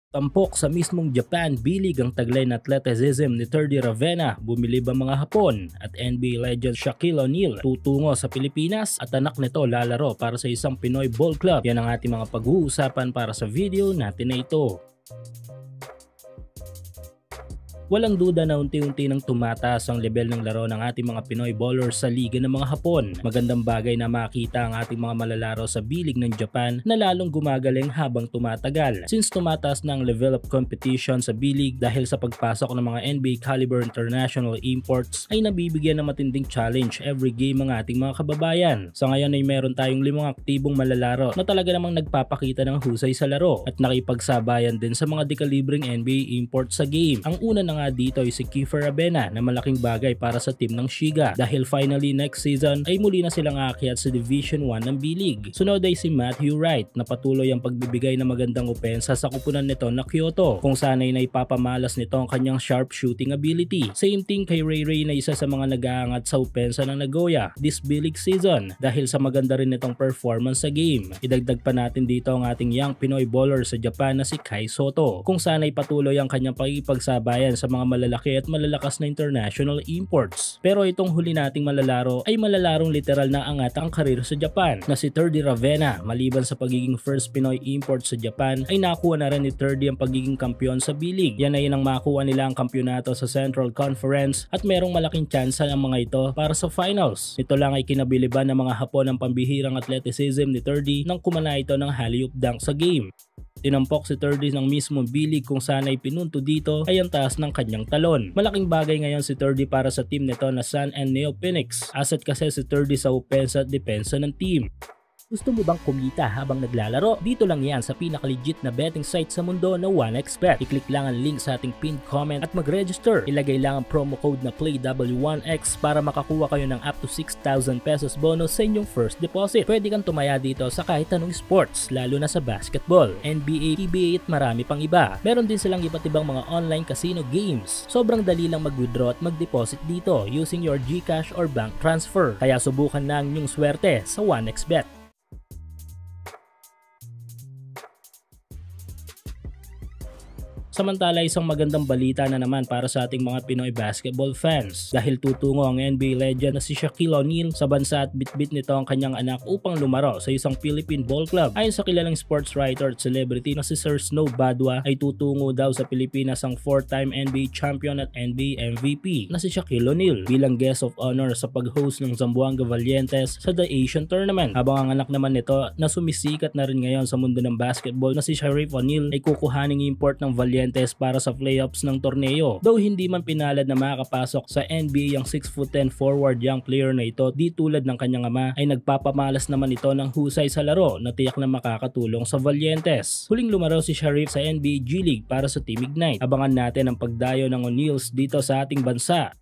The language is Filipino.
Tampok sa mismong Japan, bilig ang taglay na athleticism ni Terdy Ravenna, bumili ba mga Hapon, at NBA legend Shaquille O'Neal tutungo sa Pilipinas at anak nito lalaro para sa isang Pinoy ball club. Yan ang ating mga pag-uusapan para sa video natin na ito. Walang duda na unti-unti nang tumataas ang level ng laro ng ating mga Pinoy ballers sa liga ng mga Hapon. Magandang bagay na makita ang ating mga malalaro sa bilig ng Japan na lalong gumagaling habang tumatagal. Since tumataas na ang level of competition sa bilig dahil sa pagpasok ng mga NBA caliber international imports ay nabibigyan ng matinding challenge every game ang ating mga kababayan. Sa ngayon ay meron tayong 5 aktibong malalaro na talaga namang nagpapakita ng husay sa laro at nakipagsabayan din sa mga dekalibreng NBA imports sa game. Ang una na nga dito ay si Kiefer Ravenna na malaking bagay para sa team ng Shiga dahil finally next season ay muli na silang aakyat sa Division 1 ng B-League. Sunod ay si Matthew Wright na patuloy ang pagbibigay ng magandang opensa sa kupunan nito na Kyoto kung sana'y naipapamalas nito ang kanyang sharp shooting ability. Same thing kay Ray Ray na isa sa mga nag-aangat sa opensa ng Nagoya this B-League season dahil sa maganda rin nitong performance sa game. Idagdag pa natin dito ang ating young Pinoy baller sa Japan na si Kai Sotto kung sana'y patuloy ang kanyang pakikipagsabayan sa mga malalaki at malalakas na international imports. Pero itong huli nating malalaro ay malalarong literal na angat ang karir sa Japan na si Terdy Ravenna. Maliban sa pagiging first Pinoy import sa Japan ay nakuha na rin ni Terdy ang pagiging kampiyon sa B-League. Yan ay nang makuha nila ang kampyonato sa Central Conference at merong malaking tsansa ng mga ito para sa finals. Ito lang ay kinabiliban ng mga Hapon ang pambihirang athleticism ni Terdy nang kumana ito ng alley-oop dunk sa game. Tinampok si Terdy ng mismong bilig kung sana'y pinunto dito ay ang taas ng kanyang talon. Malaking bagay ngayon si Terdy para sa team nito na Sun and Neo Phoenix. Asset kasi si Terdy sa opensa at depensa ng team. Gusto mo bang kumita habang naglalaro? Dito lang yan sa pinaka-legit na betting site sa mundo na 1xBet. I-click lang ang link sa ating pinned comment at mag-register. Ilagay lang ang promo code na PLAYW1X para makakuha kayo ng up to 6,000 pesos bonus sa inyong first deposit. Pwede kang tumaya dito sa kahit anong sports, lalo na sa basketball, NBA, PBA at marami pang iba. Meron din silang iba't ibang mga online casino games. Sobrang dali lang mag-withdraw at mag-deposit dito using your GCash or bank transfer. Kaya subukan na ang inyong swerte sa 1xBet. Samantala, isang magandang balita na naman para sa ating mga Pinoy basketball fans dahil tutungo ang NBA legend na si Shaquille O'Neal sa bansa at bitbit nito ang kanyang anak upang lumaro sa isang Philippine ball club. Ayon sa kilalang sports writer at celebrity na si Sir Snow Badwa ay tutungo daw sa Pilipinas ang 4-time NBA champion at NBA MVP na si Shaquille O'Neal bilang guest of honor sa pag-host ng Zamboanga Valientes sa The Asian Tournament. Habang ang anak naman nito na sumisikat na rin ngayon sa mundo ng basketball na si Sharif O'Neal ay kukuhaning import ng Valientes para sa playoffs ng torneo. Though hindi man pinalad na makakapasok sa NBA ang 6'10" forward young player na ito, di tulad ng kanyang ama ay nagpapamalas naman ito ng husay sa laro na tiyak na makakatulong sa Valientes. Huling lumaro si Sharif sa NBA G League para sa Team Ignite. Abangan natin ang pagdayo ng O'Neals dito sa ating bansa.